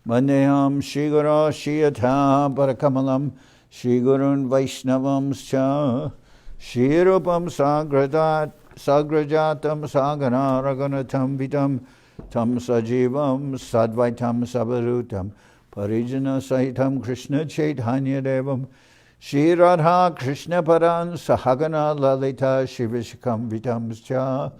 Vandeham Shri Guru Shiyatha Parakamalam Shri Gurun Vaishnavamscha Shri Rupam Sagrajatam Sagana Raghunatam Vitam Tam Sajivam Sadvaitam Sabarutam Parijana Sahitam Krishna Chaitanya Devam Shri Radha Krishna Paran Sahagana Lalita Shivishikam Vitamscha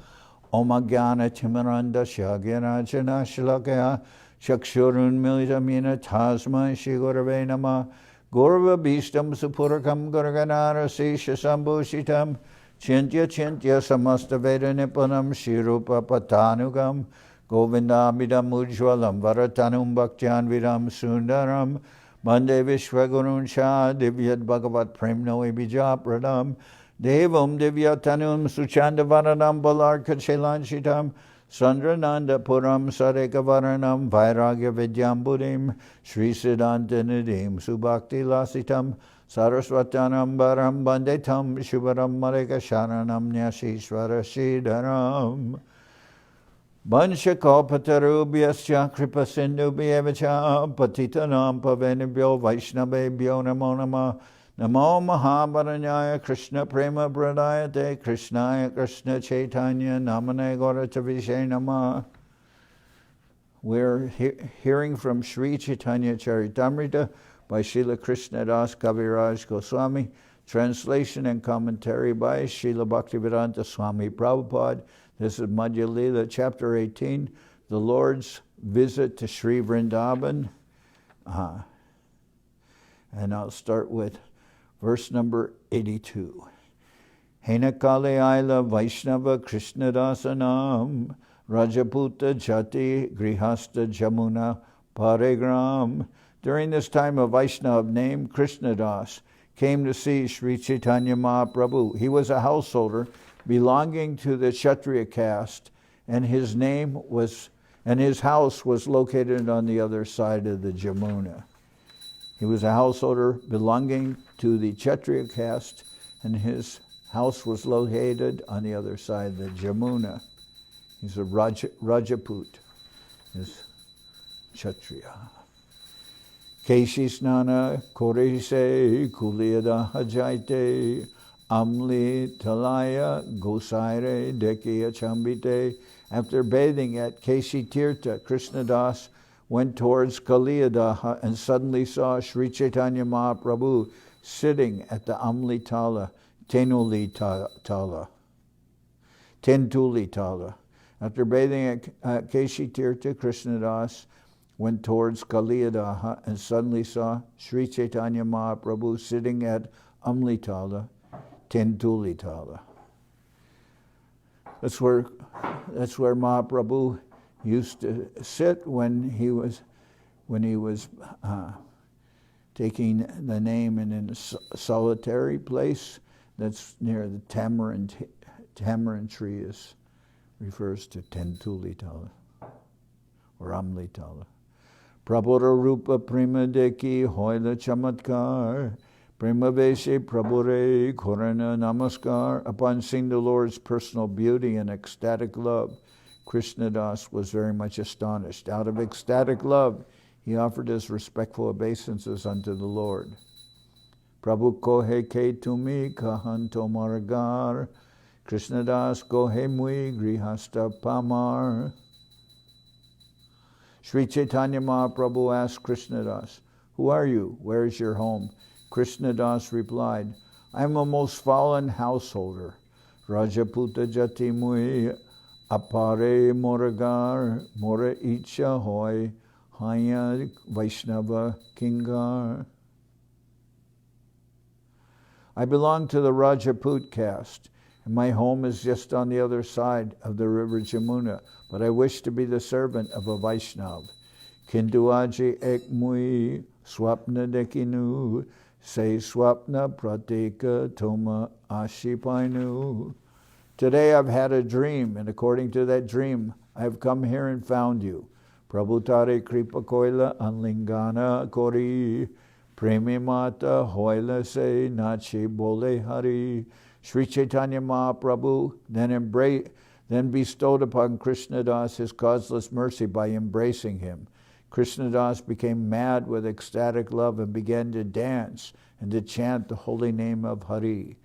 Om Agyana Timaranda Shagyana Jana Shalakaya Chakshurun Militamina Tasma Shri Gurave Nama Gurva Bhistam Supurakam Gurganara Sesha Sambhushitam Chintya Chintya Samasta Veda Nipunam Shri Rupa Patanugam Govindamidam Ujwalam Varatanum Bhaktyan Vidam Sundaram Mande Vishwagurun Shah Divyad Bhagavat Premno Ebijapradam Devam Divyatanum Suchandavaranam Balarka Chelanchitam Sandrananda Puram Sadekavaranam Vairagya Vidyambudim Sri Siddhanta Nidim Subhakti Lasitam Saraswatanam Baram Bandetam Shubharam Mareka Sharanam Nyashishvara Shridharam Bansha Kalpatarubhyascha Kripa Sindhubhyevacha Patitanam Pavenibhyo Vaishnavebhyo Namo Namah Namo Mahabaranyaya Krishna Prema Pradayate Krishnaya Krishna Chaitanya Namane Gauratavishe Namah. We're hearing from Sri Chaitanya Charitamrita by Srila Krishnadas Kaviraj Goswami, translation and commentary by Srila Bhaktivedanta Swami Prabhupada. This is Madhya-lila, chapter 18, the Lord's visit to Sri Vrindaban. And I'll start with verse number 82. Henakale Aila Vaishnava Krishnadasanam Rajaputa Jati Grihasta Jamuna Paregram. During this time, a Vaishnava named Krishnadas came to see Sri Chaitanya Mahaprabhu. He was a householder belonging to the Kshatriya caste, and his house was located on the other side of the Jamuna. He was a householder belonging to the Kshatriya caste, and his house was located on the other side of the Jamuna. He's a Rajaput, is Kshatriya. Keshi snana korise kuliyada hajaite amli talaya gosaire dekiya chambite. After bathing at Keshi Tirtha, Krishnadas went towards Kaliyadaha and suddenly saw Sri Chaitanya Mahaprabhu sitting at the Amli Tala, Tentuli Tala. After bathing at Keshi Tirtha, Krishnadas went towards Kaliyadaha and suddenly saw Sri Chaitanya Mahaprabhu sitting at Amli Tala, Tentuli Tala. That's where Mahaprabhu used to sit when he was taking the name in a solitary place that's near the tamarind tree refers to Tentuli Tala or Amli Tala. Prabhura Rupa Prima Deki Hoila Chamatkar Prima Veshe Prabhure Korana Namaskar. Upon seeing the Lord's personal beauty and ecstatic love, Krishnadas was very much astonished. Out of ecstatic love, he offered his respectful obeisances unto the Lord. Prabhu kohe ke tumi kahanto margar, Krishnadas kohe mui grihasta pamar. Sri Chaitanya Mahaprabhu asked Krishnadas, "Who are you? Where is your home?" Krishnadas replied, "I am a most fallen householder. Rajaputa jati mui apare moragar, mora icha hoy, haya Vaishnava kingar." I belong to the Rajaput caste, and my home is just on the other side of the river Jamuna, but I wish to be the servant of a Vaishnav. Kinduaji ek mui swapna dekinu, say swapna prateka toma ashipainu. Today I've had a dream, and according to that dream, I have come here and found you. Prabhutare kripa koila anlingana kori, premi mata hoila se nachi bole hari. Sri Chaitanya Mahaprabhu then bestowed upon Krishnadas his causeless mercy by embracing him. Krishnadas became mad with ecstatic love and began to dance and to chant the holy name of Hari.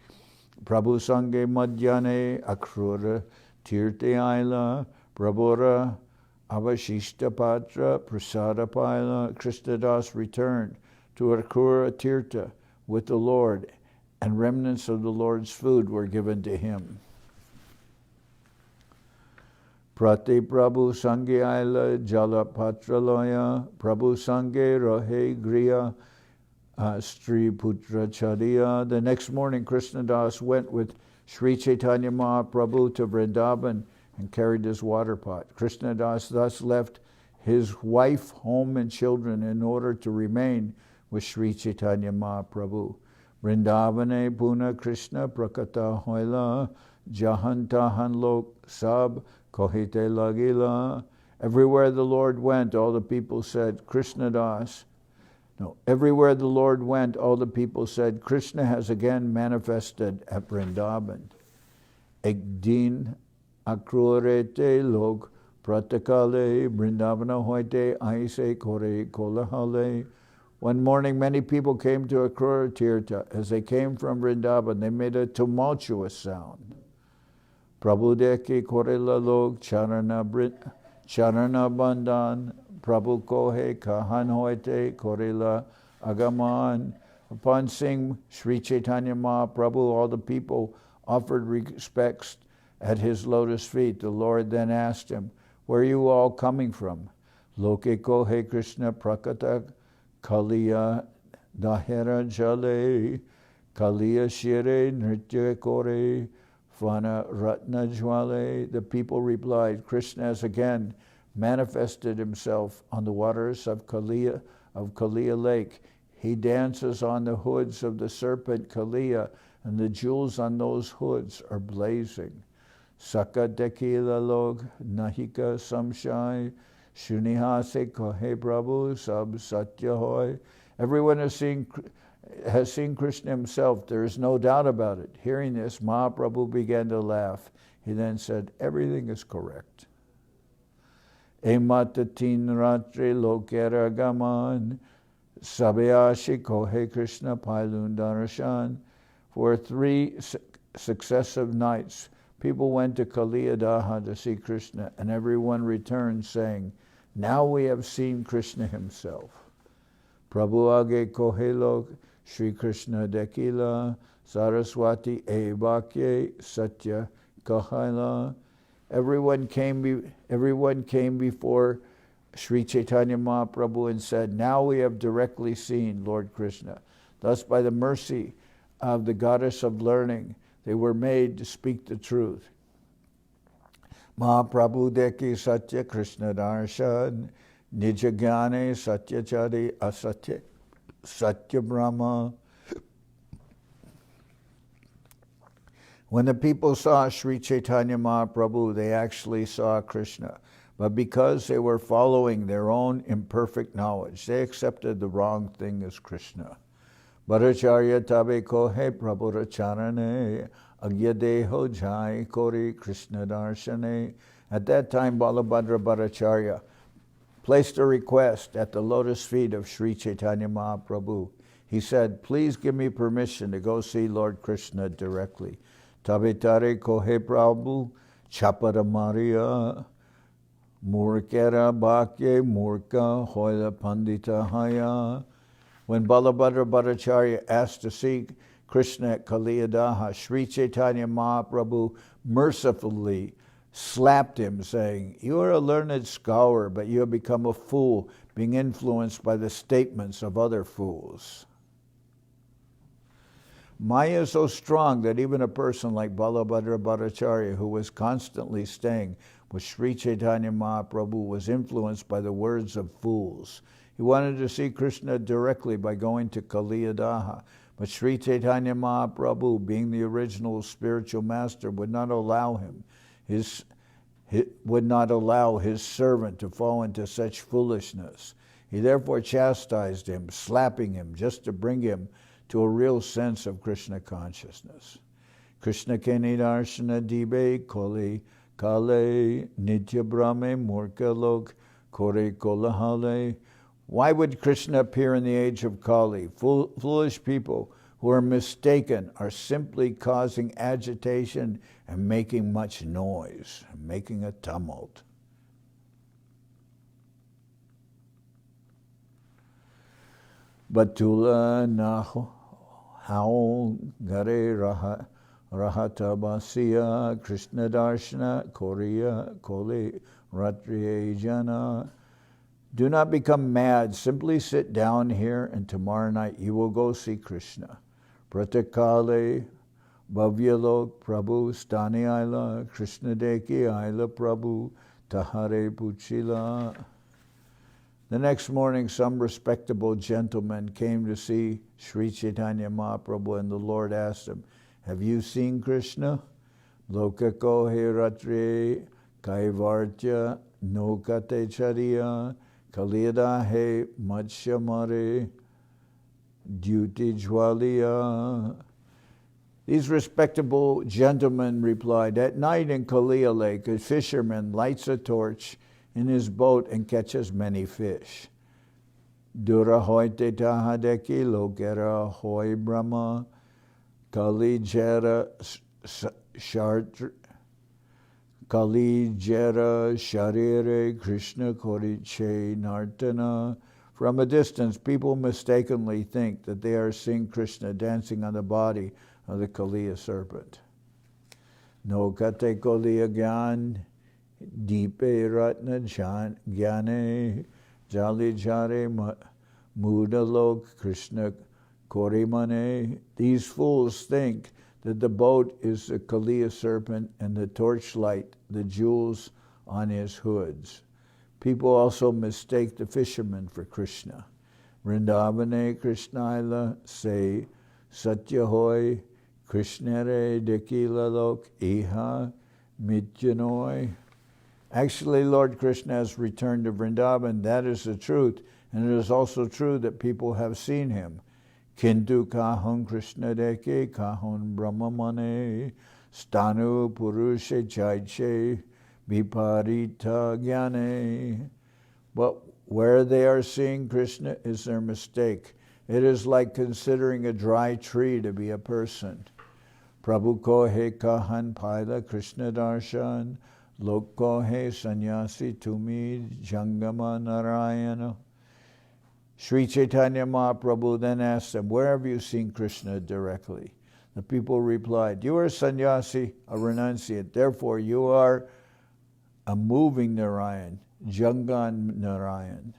Prabhu Sange Madhyane Akrura Tirte Aila Prabhura Avashishta Patra Prasada Paila. Krishnadas returned to Akrura Tirtha with the Lord, and remnants of the Lord's food were given to him. Prati Prabhu Sange Aila Jala Patralaya Prabhu Sange Rahe Griya Sri Putra Chariya. The next morning, Krishnadas went with Sri Chaitanya Mahaprabhu to Vrindaban and carried his water pot. Krishnadas thus left his wife, home, and children in order to remain with Sri Chaitanya Mahaprabhu. Vrindavane Puna Krishna Prakata Hoila Jahanta Hanlok Sab Kohite Lagila. Everywhere the Lord went, all the people said, Krishnadas. No, everywhere the Lord went, all the people said, Krishna has again manifested at Vrindaban. Ekdin akrurete log pratakale Vrindavana hoite aise kore kolahale. One morning, many people came to Akrura Tirtha. As they came from Vrindaban, they made a tumultuous sound. Prabhu deki korela log charana bandhan. Prabhu kohe kahan hoite korela agaman. Upon seeing Sri Chaitanya Mahaprabhu, all the people offered respects at his lotus feet. The Lord then asked him, where are you all coming from? Loke kohe Krishna prakata kaliya dahera jale kaliya shire nritya kore fana ratna jwale. The people replied, Krishna has again manifested himself on the waters of Kaliya Lake. He dances on the hoods of the serpent Kaliya, and the jewels on those hoods are blazing. Saka dekila log nahika samshai shunihase kohe prabhu sab satya hoy. Everyone has seen Krishna himself. There is no doubt about it. Hearing this, Mahaprabhu began to laugh. He then said, everything is correct. Ematatin ratre lokera gaman sabayashi kohe Krishna pailun darshan. For 3 successive nights, people went to Kaliyadaha to see Krishna, and everyone returned saying, now we have seen Krishna himself. Prabhu age kohelo Shri Krishna dekila Saraswati ebakye satya kahaila. Everyone came before Sri Chaitanya Mahaprabhu and said, now we have directly seen Lord Krishna. Thus, by the mercy of the goddess of learning, they were made to speak the truth. Mahaprabhu deki satya Krishna darshan nijagane satya chari asatya satya brahma. When the people saw Sri Chaitanya Mahaprabhu, they actually saw Krishna. But because they were following their own imperfect knowledge, they accepted the wrong thing as Krishna. Bhattacharya tabe kohe prabhura charane agyadeho jai kori Krishna darshane. At that time, Balabhadra Bhattacharya placed a request at the lotus feet of Sri Chaitanya Mahaprabhu. He said, please give me permission to go see Lord Krishna directly. Tabitare kohe prabhu chapara maria murkera bakye murka hoila pandita haya. When Balabhadra Bhattacharya asked to see Krishna at Kaliyadaha, Sri Chaitanya Mahaprabhu mercifully slapped him, saying, you are a learned scholar, but you have become a fool, being influenced by the statements of other fools. Maya is so strong that even a person like Balabhadra Bhattacharya, who was constantly staying with Sri Chaitanya Mahaprabhu, was influenced by the words of fools. He wanted to see Krishna directly by going to Kaliyadaha, but Sri Chaitanya Mahaprabhu, being the original spiritual master, would not allow his servant to fall into such foolishness. He therefore chastised him, slapping him, just to bring him to a real sense of Krishna consciousness. Krishna keni darshana dibe koli kale nitya brahme murka lok kore kolahale. Why would Krishna appear in the age of Kali? Foolish people who are mistaken are simply causing agitation and making much noise, making a tumult. Batula naho hao gare rahatabasiya Krishna darshana korea kole ratriye jana. Do not become mad, simply sit down here and tomorrow night you will go see Krishna. Pratakale Bhavyalok Prabhu Stani Aila Krishna Deki Aila Prabhu Tahare Puchila. The next morning, some respectable gentlemen came to see Sri Chaitanya Mahaprabhu, and the Lord asked him, have you seen Krishna? Lokako he ratre kaivartya nokate chariya kalida he matshamare duty jwaliya. These respectable gentlemen replied, at night in Kalia Lake, a fisherman lights a torch in his boat and catches many fish. Dura hoite tahadeki lokera hoi brahma kali jera sharire Krishna koriche nartana. From a distance, people mistakenly think that they are seeing Krishna dancing on the body of the Kaliya serpent. No kate Kaliya gyan Deepe ratna gyane jali jare mudalok Krishna korimane. These fools think that the boat is the Kaliya serpent and the torchlight, the jewels on his hoods. People also mistake the fisherman for Krishna. Vrindavane Krishnaila say Satyahoy Krishnare Dekilalok Iha Mityanoi. Actually, Lord Krishna has returned to Vrindaban. That is the truth. And it is also true that people have seen him. Kintu kahon Krishna deke kahon brahmamane stanu purushe chaiche viparita gyane. But where they are seeing Krishna is their mistake. It is like considering a dry tree to be a person. Prabhu ko he kahan paila Krishna darshan Loko he sannyasi tumi jangama narayana. Sri Chaitanya Mahaprabhu then asked them, where have you seen Krishna directly? The people replied, you are a sannyasi, a renunciate, therefore you are a moving Narayan, Jangan Narayan.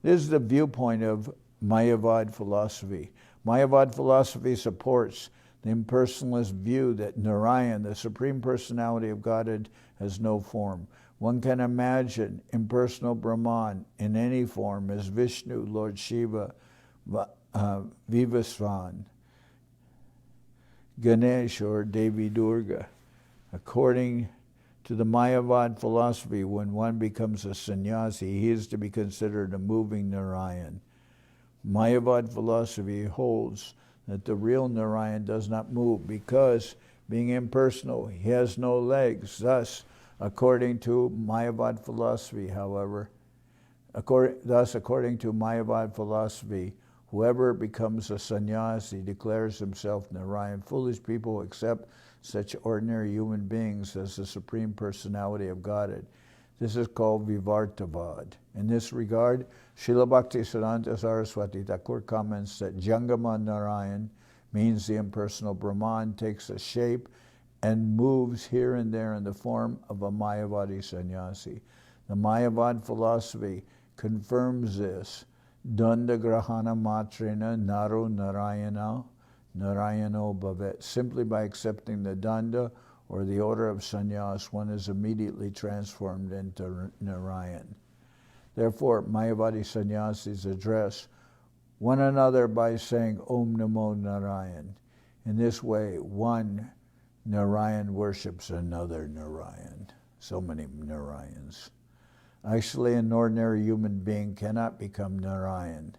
This is the viewpoint of Mayavad philosophy. Mayavad philosophy supports the impersonalist view that Narayan, the Supreme Personality of Godhead, has no form. One can imagine impersonal Brahman in any form as Vishnu, Lord Shiva, Vivasvan, Ganesh, or Devi Durga. According to the Mayavad philosophy, when one becomes a sannyasi, he is to be considered a moving Narayan. Mayavad philosophy holds that the real Narayan does not move because, being impersonal, he has no legs. Thus, according to Mayavad philosophy, however, according to Mayavad philosophy, whoever becomes a sannyasi declares himself Narayan. Foolish people accept such ordinary human beings as the Supreme Personality of Godhead. This is called Vivartavad. In this regard, Srila Bhaktisiddhanta Saraswati Thakur comments that Jangama Narayan means the impersonal Brahman takes a shape and moves here and there in the form of a Mayavadi sannyasi. The Mayavad philosophy confirms this. Danda grahana matrena naro narayano bhavet. Simply by accepting the danda or the order of sannyas, one is immediately transformed into Narayan. Therefore, Mayavadi sannyasis address one another by saying Om Namo Narayan. In this way, one Narayan worships another Narayan. So many Narayans. Actually, an ordinary human being cannot become Narayan.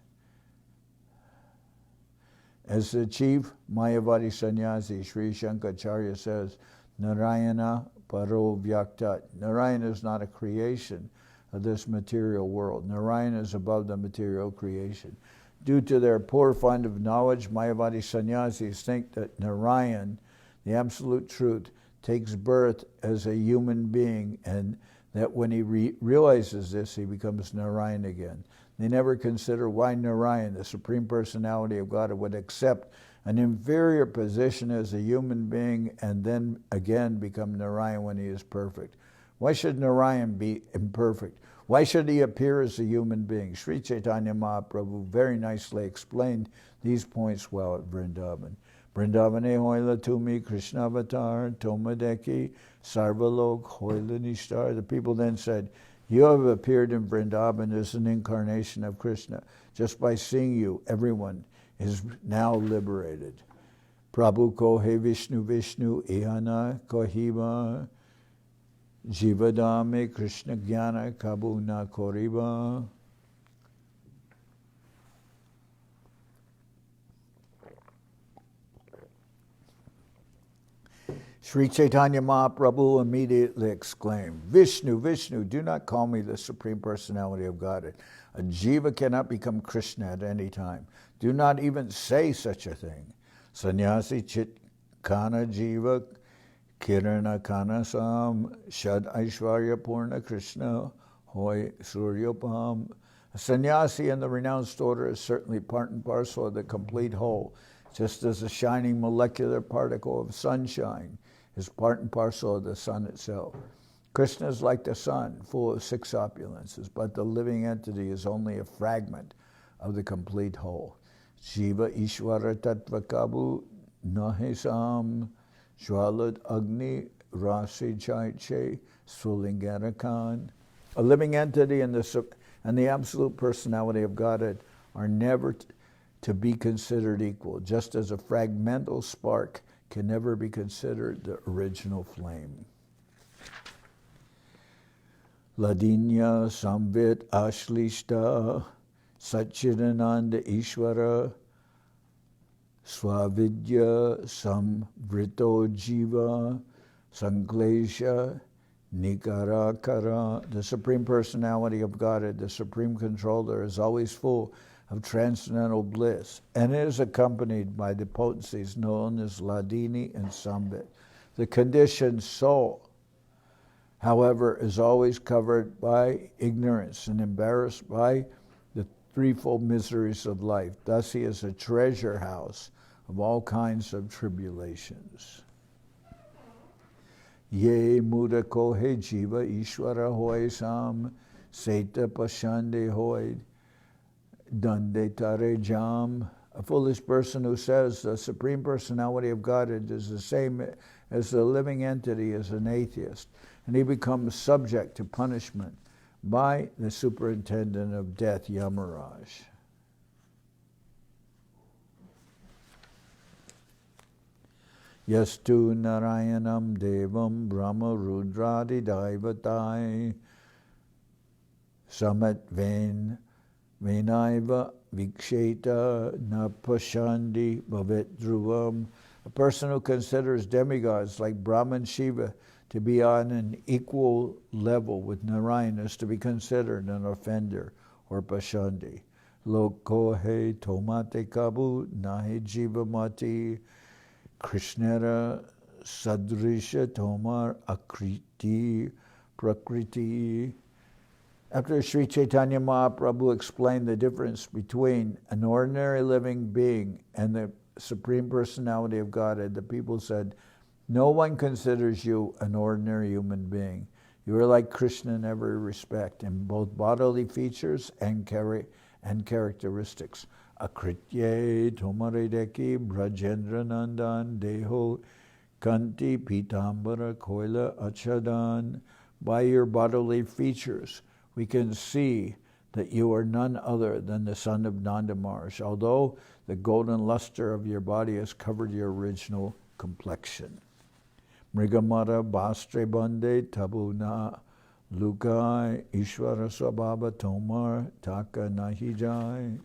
As the chief Mayavadi sannyasi, Sri Shankaracharya says, Narayana paro vyaktat. Narayana is not a creation, of this material world. Narayana is above the material creation. Due to their poor fund of knowledge, Mayavadi sannyasis think that Narayan, the absolute truth, takes birth as a human being, and that when he realizes this, he becomes Narayan again. They never consider why Narayan, the Supreme Personality of God, would accept an inferior position as a human being and then again become Narayan when he is perfect. Why should Narayan be imperfect? Why should he appear as a human being? Sri Chaitanya Mahaprabhu very nicely explained these points well at Vrindaban. Vrindavane hoila tumi Krishna avatar, tomadeki, sarvalok hoila nishtar. The people then said, you have appeared in Vrindaban as an incarnation of Krishna. Just by seeing you, everyone is now liberated. Prabhu kohe Vishnu Vishnu ihana kohiba jivadame Krishna jnana kabu na koriba. Sri Chaitanya Mahaprabhu immediately exclaimed, Vishnu, Vishnu, do not call me the Supreme Personality of Godhead. A jiva cannot become Krishna at any time. Do not even say such a thing. Sannyasi chit kana jiva kirana kana sam shad aishvarya purna Krishna hoy suryopam. A sannyasi in the renounced order is certainly part and parcel of the complete whole, just as a shining molecular particle of sunshine is part and parcel of the sun itself. Krishna is like the sun, full of six opulences, but the living entity is only a fragment of the complete whole. Shiva Ishvara Tattva Kabu Nahesam Jwalad Agni Rasi Chaiche Sulingarakan. A living entity and the absolute personality of Godhead are never to be considered equal, just as a fragmental spark can never be considered the original flame. Ladinya Samvit Ashlishta Satchidananda Ishvara Swavidya Samvrito Jiva Sanklesha Nikarakara. The Supreme Personality of Godhead, the Supreme Controller, is always full of transcendental bliss, and it is accompanied by the potencies known as Ladini and Sambit. The conditioned soul, however, is always covered by ignorance and embarrassed by the threefold miseries of life. Thus he is a treasure house of all kinds of tribulations. Ye muda kohe jiva ishvara hoy sam seta pashande hoy dande tare jam. A foolish person who says the Supreme Personality of Godhead is the same as the living entity is an atheist, and he becomes subject to punishment by the superintendent of death, Yamaraj. Yastu Narayanam Devam Brahma Rudradi Daivatai Samat Venaiva Viksheta Napashandi Bhavet Dhruvam. A person who considers demigods like Brahma and Shiva to be on an equal level with Narayana is to be considered an offender or Pashandi. Lokohe Tomate Kabu Nahe Jiva Mati Krishnera Sadrisha Tomar Akriti Prakriti. After Sri Chaitanya Mahaprabhu explained the difference between an ordinary living being and the Supreme Personality of Godhead, the people said, no one considers you an ordinary human being. You are like Krishna in every respect, in both bodily features and characteristics. Akritye tomaredeki brajendra nandan deho kanti pitambara koila achadan. By your bodily features, we can see that you are none other than the son of Nanda Maharaj, although the golden luster of your body has covered your original complexion. Mrigamara bastre bande tabuna lukai ishvara sabhava tomar taka nahijai.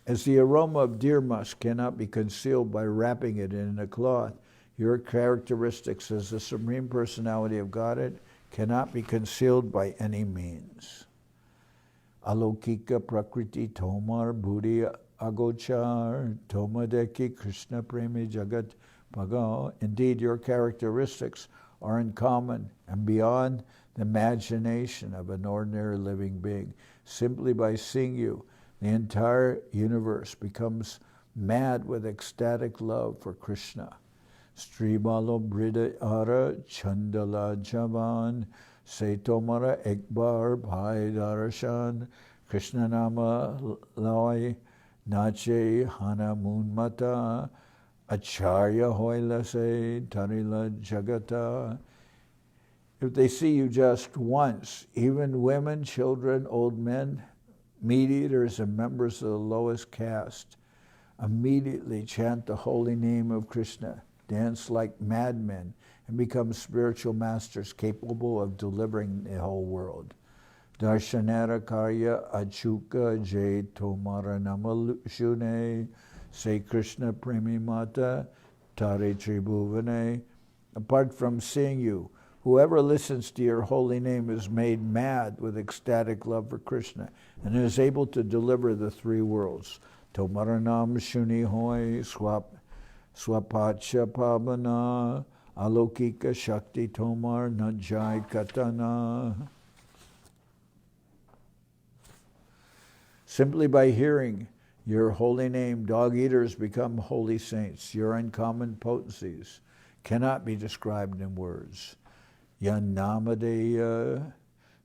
As the aroma of deer musk cannot be concealed by wrapping it in a cloth, your characteristics as the Supreme Personality of Godhead cannot be concealed by any means. Alokika prakriti tomar buddhi agochar tomadeki Krishna premi jagat bhaga. Indeed, your characteristics are in common and beyond the imagination of an ordinary living being. Simply by seeing you, the entire universe becomes mad with ecstatic love for Krishna. Balabhadra Chandala Javan Saitomara Ekbar Bhai Darshan Krishna Nama Loi Nache Hana Munmata Acharya Hoilase Tarila Jagata. If they see you just once, even women, children, old men, meat-eaters, and members of the lowest caste immediately chant the holy name of Krishna, dance like madmen, and become spiritual masters capable of delivering the whole world. Darshanara karya achuka jay tomara namalshune say Krishna premi mata tare tribhuvane. Apart from seeing you, whoever listens to your holy name is made mad with ecstatic love for Krishna and is able to deliver the three worlds. Tomaranam shuni hoy swapacha pavana alokika shakti tomar najai katana. Simply by hearing your holy name, dog-eaters become holy saints. Your uncommon potencies cannot be described in words. Yan namadeya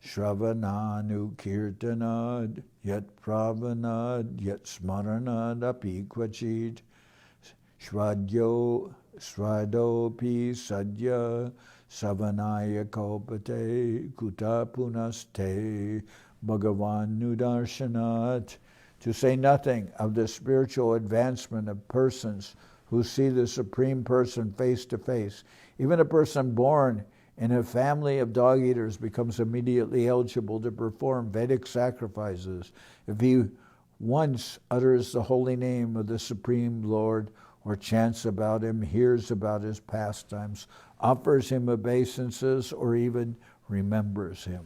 shravananu kirtanad yat pravanad yat smaranad api kvachit shvadyo svadopi sadya savanaya kopate kuta punaste bhagavan nudarshanat. To say nothing of the spiritual advancement of persons who see the Supreme Person face to face. Even a person born in a family of dog-eaters becomes immediately eligible to perform Vedic sacrifices if he once utters the holy name of the Supreme Lord or chants about him, hears about his pastimes, offers him obeisances, or even remembers him.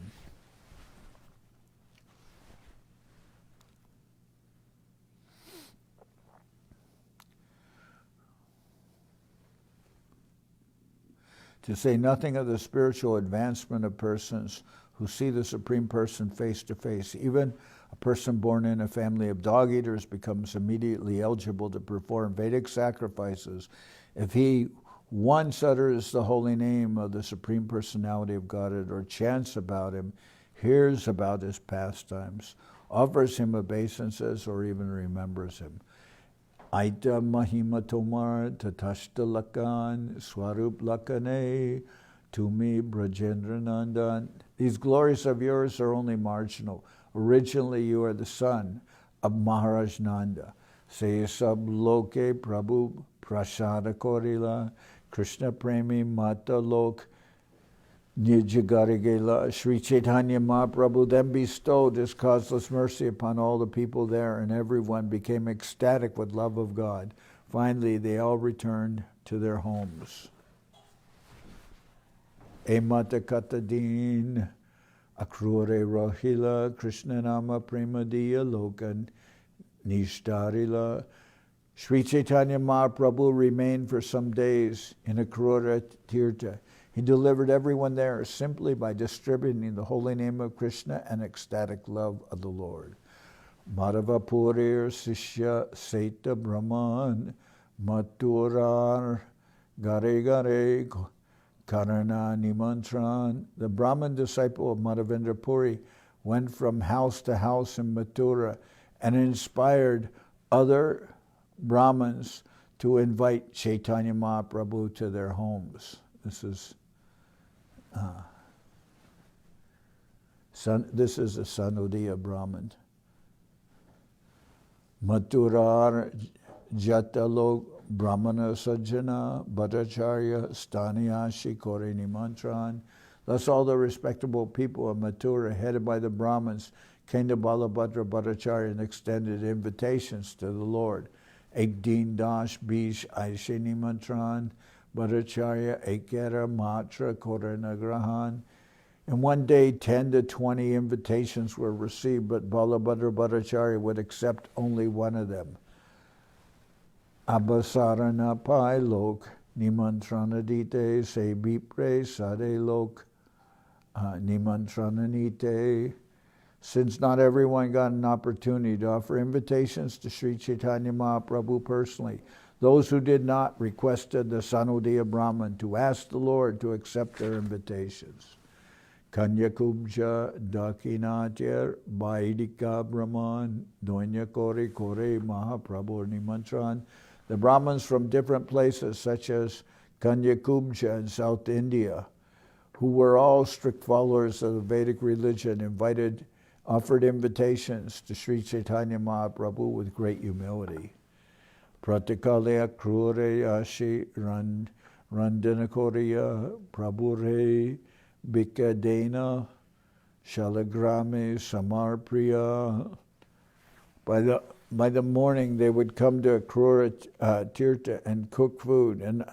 To say nothing of the spiritual advancement of persons who see the Supreme Person face to face. Even a person born in a family of dog-eaters becomes immediately eligible to perform Vedic sacrifices if he once utters the holy name of the Supreme Personality of Godhead or chants about him, hears about his pastimes, offers him obeisances, or even remembers him. Aita Mahima Tomar Tatashta Lakan Swarup Lakane Tumi Brajendra Nandan. These glories of yours are only marginal. Originally you are the son of Maharaj Nanda. Say Sab Loke Prabhu Prasada Korila Krishna Premi Mata Lok Nijagarigela. Sri Chaitanya Mahaprabhu then bestowed his causeless mercy upon all the people there, and everyone became ecstatic with love of God. Finally, they all returned to their homes. Emata Katadin Akrure Rohila Krishna Nama Premadiya Lokan Nishtarila. Sri Chaitanya Mahaprabhu remained for some days in Akrura Tirtha. He delivered everyone there simply by distributing the holy name of Krishna and ecstatic love of the Lord. Madhavapurir Sishya Seta Brahman Maturar Gare Gare Karana Nimantran. The Brahman disciple of Madhavendra Puri went from house to house in Mathura and inspired other Brahmins to invite Chaitanya Mahaprabhu to their homes. This is a Sanodiya Brahmin. Maturar Jatalo Brahmana Sajjana Bhattacharya Staniyashi Korini Mantran. Thus all the respectable people of Mathura, headed by the Brahmins, came to Balabhadra Bhattacharya and extended invitations to the Lord. Ek Din Dash Bish Aishini Mantran Bhattacharya Ekera Matra Koranagrahan. In one day, 10 to 20 invitations were received, but Balabhadra Bhattacharya would accept only one of them. Abhasarana pai lok, nimantrana dite, se bipre sade lok, nimantrana nite. Since not everyone got an opportunity to offer invitations to Sri Chaitanya Mahaprabhu personally, those who did not requested the Sanodiya Brahman to ask the Lord to accept their invitations. Kanyakubja Dakinatya Vaidika Brahman Donya Kore Kore Mahaprabhu Nimantran. The Brahmins from different places, such as Kanyakubja in South India, who were all strict followers of the Vedic religion, offered invitations to Sri Chaitanya Mahaprabhu with great humility. Pratikale Krure Ashi Randana Korea Prabhure Bikadena Shalagrame Samarpriya. By the morning, they would come to Akrura Tirtha and cook food, and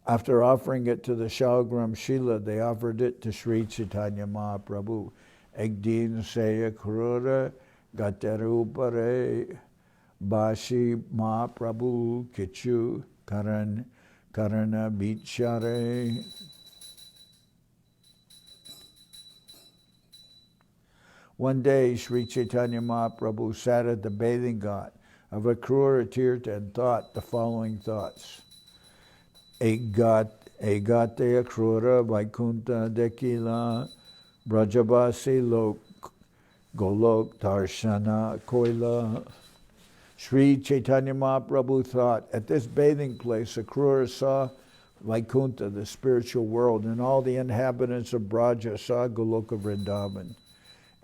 after offering it to the Shalagram Shila, they offered it to Sri Chaitanya Mahaprabhu. Ekdin se Akrura Gatarupare Bashi Mahaprabhu Kichu Karana Bichare. One day, Sri Chaitanya Mahaprabhu sat at the bathing ghat of Akrura Tirtha and thought the following thoughts. Egate Akrura Vaikunta Dekila Brajabasi Lok Golok Darshana Koila. Sri Chaitanya Mahaprabhu thought, at this bathing place, Akrura saw Vaikunta, the spiritual world, and all the inhabitants of Braja saw Goloka Vrindaban.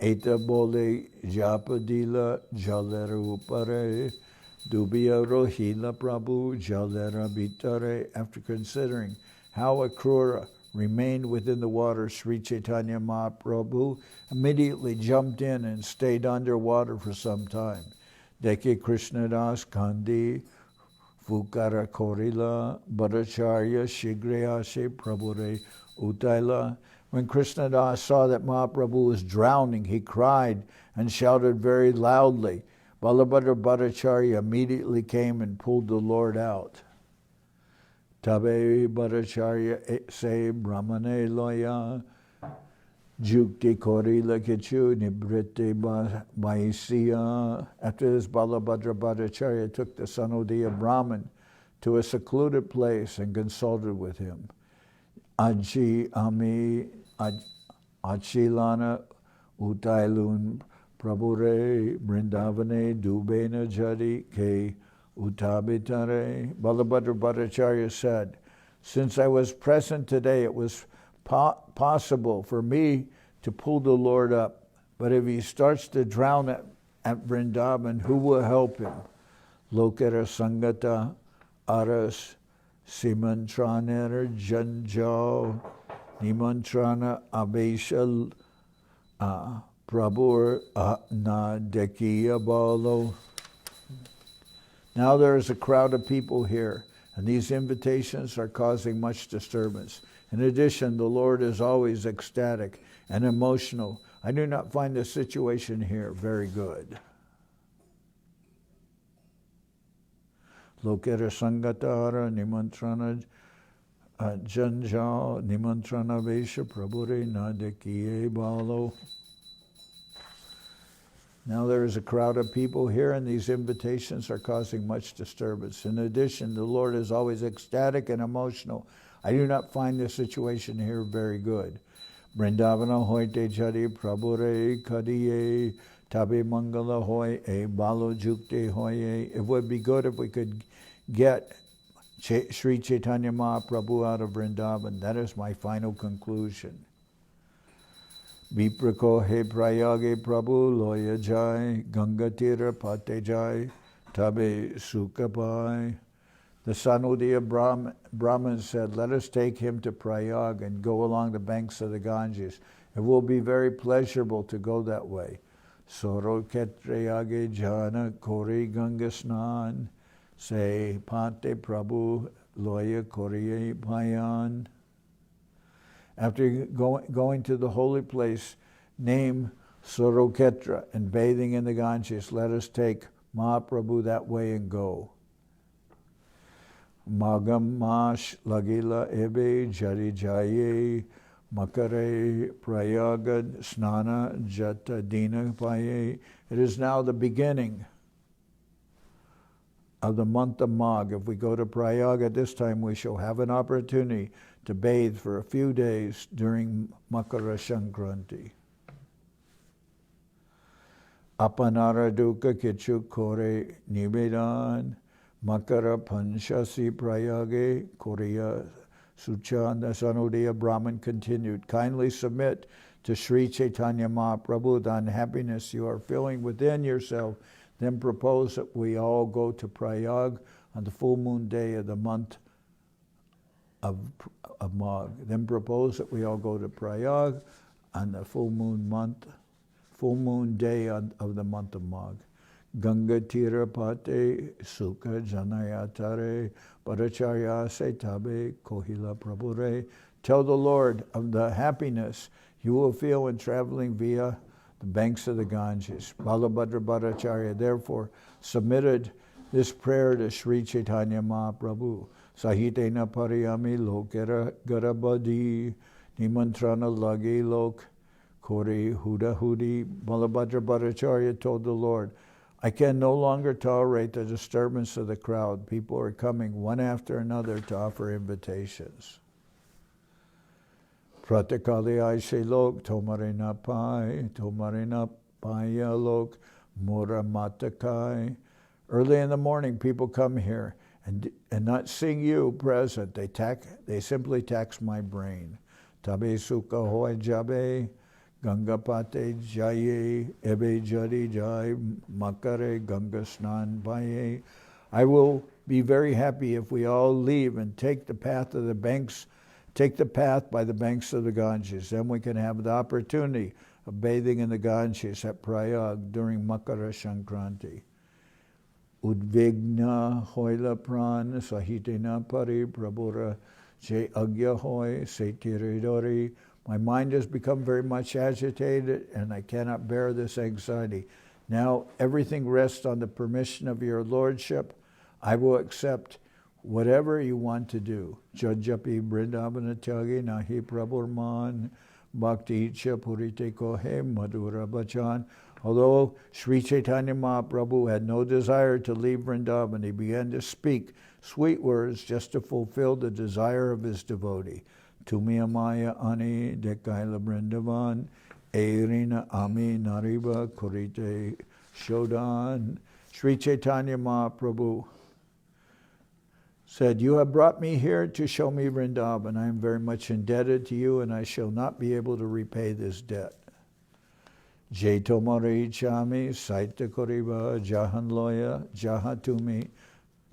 Eta bole japadila jalera upare dubya rohila prabhu jalera bitare. After considering how Akrura remained within the water, Sri Chaitanya Mahaprabhu immediately jumped in and stayed underwater for some time. Deke Krishnadas Kandi Fukara Korila Bhattacharya Shigreyashe Prabhure Utaila. When Krishnadas saw that Mahaprabhu was drowning, he cried and shouted very loudly. Balabhadra Bhattacharya immediately came and pulled the Lord out. Tabe Bhattacharya se brahmane loya jukti korila kichu nibrite maisiya. After this, Balabhadra Bhattacharya took the Sanodiya Brahman to a secluded place and consulted with him. Aji ami achilana utailun prabhure brindavane dubena jadi ke utabitare. Balabhadra Bhattacharya said, since I was present today, it was possible for me to pull the Lord up, but if he starts to drown at Vrindavan, who will help him? Lokara Sangata Aras Simantraner Janjao Nimantrana Abeshal Prabhur Na Dekiya Balo. Now there is a crowd of people here, and these invitations are causing much disturbance. In addition, the Lord is always ecstatic and emotional. I do not find the situation here very good. Lokera Sangatara Nimantrana Janjao Nimantrana Vesha Prabhure Nadekiye Balo. Now there is a crowd of people here, and these invitations are causing much disturbance. In addition, the Lord is always ecstatic and emotional. I do not find the situation here very good. Vrindavana hoite jadi prabhure kadiye tabe mangala hoy e balo jukte hoye. It would be good if we could get Sri Chaitanya Mahaprabhu out of Vrindavan. That is my final conclusion. Viprako he prayage Prabhu loya jai gangatira pate jai tabe sukapai. The Sanodiya Brahman said, let us take him to Prayag and go along the banks of the Ganges. It will be very pleasurable to go that way. Soro ketreyage jana kori gangasnan se pante Prabhu loya koriye payan. After going to the holy place, name Surukshetra, and bathing in the Ganges, let us take Mahaprabhu that way and go. Magam Mash Lagila Ebe Jari Jaye Makare Prayagad Snana Jata Dina Paye. It is now the beginning of the month of Magh. If we go to Prayag at this time, we shall have an opportunity to bathe for a few days during Makara Sankranti. Apanara Duka Kichu Kore Nivedan Makara Panchasi Prayage Korea Suchanda Sanodaya Brahman continued. Kindly submit to Sri Chaitanya Mahaprabhu the unhappiness you are feeling within yourself. Then propose that we all go to Prayag on the full moon day of the month of Magh. Then propose that we all go to Prayag on the full moon day of the month of Magh. Ganga Tira Pate Sukha Janayatare Bhattacharya Se Tabe Kohila Prabhure. Tell the Lord of the happiness you will feel in traveling via the banks of the Ganges. Balabhadra Bhattacharya therefore submitted this prayer to Sri Chaitanya Mahaprabhu. Sahitena pariyami lokera garabadi nimantrana lagi lok kori huda hudi. Balabhadra Bhattacharya told the Lord, I can no longer tolerate the disturbance of the crowd. People are coming one after another to offer invitations. Pratakali aishe lok tomarina paya lok mura matakai. Early in the morning, people come here and not seeing you present, they simply tax my brain. Tabe sukha hoy jabe gangapate jaye ebe jari jai makare ganga snan baye. I will be very happy if we all leave and take the path by the banks of the Ganges. Then we can have the opportunity of bathing in the Ganges at Prayag during Makara Sankranti. Udvigna hoila pran sahitina pari prabhura je agya hoy setiridori. My mind has become very much agitated and I cannot bear this anxiety. Now everything rests on the permission of your lordship. I will accept whatever you want to do. Jajapi Vrindaban Tyagi Nahi Prabhurman Bhakti Icha Purite Kohe Madhura Bachan. Although Sri Chaitanya Mahaprabhu had no desire to leave Vrindaban, he began to speak sweet words just to fulfill the desire of his devotee. Tumi amaya ani dekaila Vrindavan, Eirina ami nariba kurite shodan. Sri Chaitanya Mahaprabhu said, you have brought me here to show me Vrindavan. I am very much indebted to you and I shall not be able to repay this debt. Jaitomari chami saita koriba jahan loya jahatumi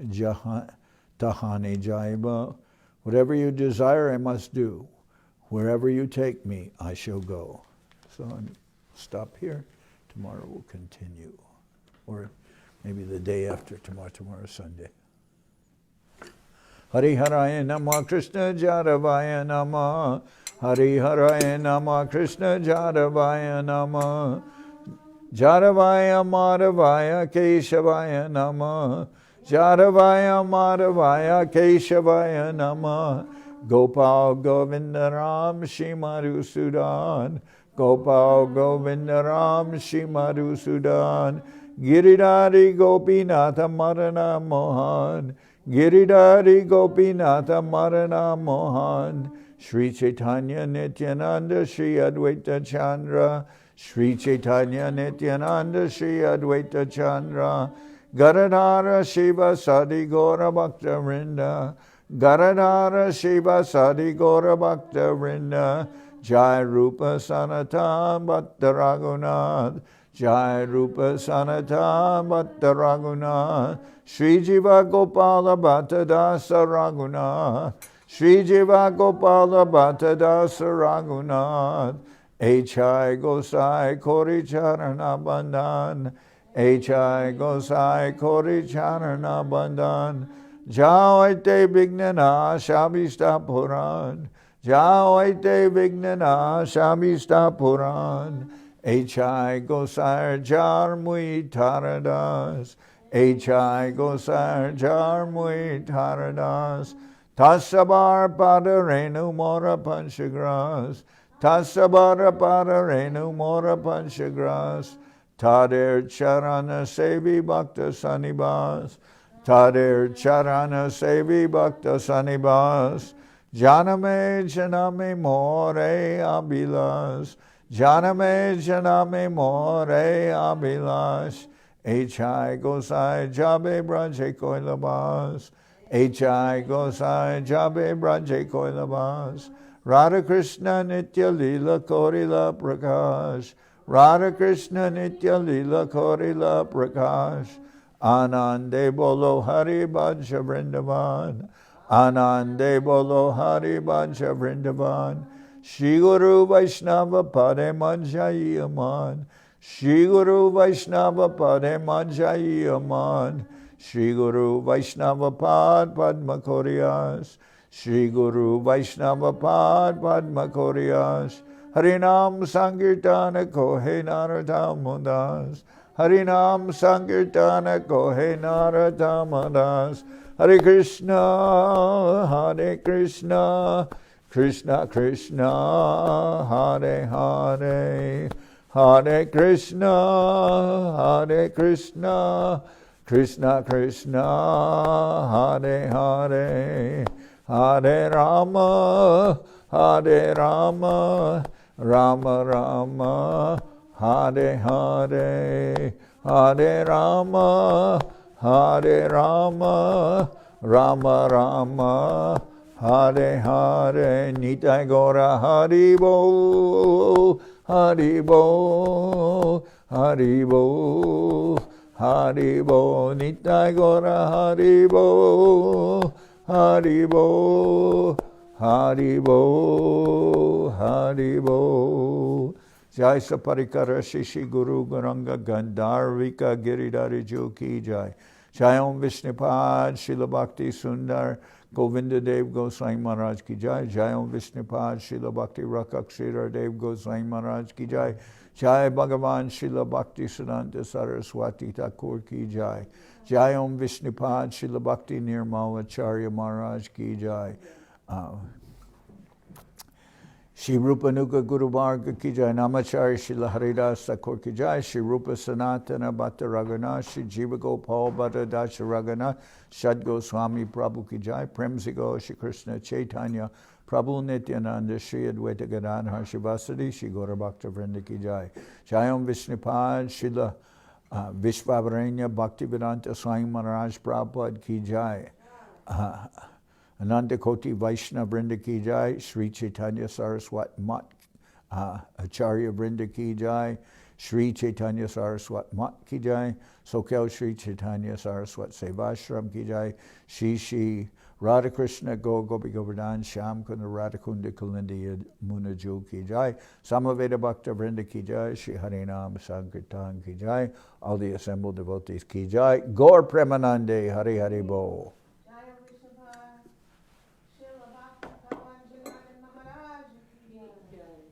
jahan tahani jaiba. Whatever you desire I must do. Wherever you take me, I shall go. So I'll stop here. Tomorrow we'll continue. Or maybe the day after tomorrow. Tomorrow Sunday. Hari Haraya Nama Krishna Jadavaya Nama. Hari Haraya Nama Krishna Jadavaya Nama. Jadavaya Madhavaya Keshavaya Nama. Jadavaya Madhavaya Keshavaya Nama. Gopal Govinda Ram Shimaru Sudan. Gopal Govinda Ram Shimaru Sudan. Giridhari Gopinatha Marana Mohan. Giridhari Gopinatha Marana Mohan. Sri Chaitanya Nityananda Sri Advaita Chandra. Sri Chaitanya Nityananda Sri Advaita Chandra. Garadhara Shiva Sadi Gora Bhakta Vrinda. Garadhara Shiva Sadi Gora Bhakta Vrinda. Jai Rupa Sanatan Bhatta Raghunath. Jai Rupa Sanatan Bhatta Raghunath. Sri Jiva Gopala Bhatta Dasa Raghunath. Sri Jiva Gopala Bhatta Dasa Raghunath. H.I. Gosai Kori Charana Bandhan. H.I. Gosai Kori Charana Bandhan. Jaoite Bignana Shabista Puran. Jaoite Vignana Shamista Puran, H.I. Gosar Jarmui Taradas, H.I. Gosar Jarmui Taradas, Tasabar Padarenu Mora Panchagras, Tasabar Padarenu Mora Panchagras, Tader Charana Sevi Bhakta Sanibas, Tader Charana Sevi Bhakta Sanibas, Janame Janame More Abilas, Janame Janame More Abilas, H.I. Gosai Jabe Braje Koilabas, H.I. Gosai Jabe Braje Koilabas, Radha Krishna Nitya Lila Korila Prakash, Radha Krishna Nitya Lila Korila Prakash, Anande Bolo Hari Bhaja Vrindaban, Anande Bolo Hari Bhaja Vrindaban, Shri Guru Vaishnava Pade Manjai Aman, Shri Guru Vaishnava Pade Manjai Aman, Shri Guru Vaishnava Pad Padma Koryas, Shri Guru Vaishnava Pad Padma Koryas, Harinam Sankirtana Kohe Naradamudas, Harinam Sankirtana Kohe Naradamudas, Hare Krishna, Hare Krishna, Krishna Krishna, Hare Hare, Hare Krishna, Hare Krishna, Krishna Krishna, Hare Hare, Hare Rama, Hare Rama, Rama Rama, Hare Hare, Hare Rama, Hare Rama, Rama Rama, Hare Hare, Nitai Gora Haribo, Haribo, Haribo, Haribo, Nitai Gora Haribo, Haribo, Haribo, Haribo. Jai Saparikara Shishi Guru Garanga Gandharvika Giridhari Jo Ki Jai. Jai Om Vishnupad Srila Bhakti Sundar Govinda Dev Goswami Maharaj Ki Jai. Jai Om Vishnupad Srila Bhakti Rakshira Dev Goswami Maharaj Ki Jai. Jai Bhagavan Srila Bhakti Siddhanta Saraswati Thakur Ki Jai. Jai Om Vishnupad Srila Bhakti Nirmal Acharya Maharaj Ki Jai. Shri Rupa Nuga Guru Varga Ki Jai, Namacharya Srila Haridas Thakur Ki Jai, Shri Rupa Sanatana Bhatta Raghunath, Shri Jiva Gopal Bhatta Dasha Raghunath, Shad Goswami Prabhu Ki Jai, Premsigo Shri Krishna Chaitanya Prabhu Nityananda, Shri Advaita Gadadhar Shivasadi, Shri Gaura Bhakta Vrinda Ki Jai. Jai Om Vishnupad Srila Vishvavaranya Bhaktivedanta Swami Maharaj Prabhupada Ki Jai. Ananda Koti Vaishnava Vrinda Ki Jai, Sri Chaitanya Saraswat Mat Acharya Vrinda Ki Jai, Sri Chaitanya Saraswat Mat Ki Jai, Soquel Sri Chaitanya Saraswat Seva Ashram Ki Jai, Shri Radha Krishna Gopi Govardhan Sham Kunda Radha Kunda Kalindi Muna Jo Ki Jai, Samaveda Bhakta Vrinda Ki Jai, Shri Harinam Sankirtan Ki Jai, all the assembled devotees Ki Jai, Gaur Premanande Hari Hari Bo.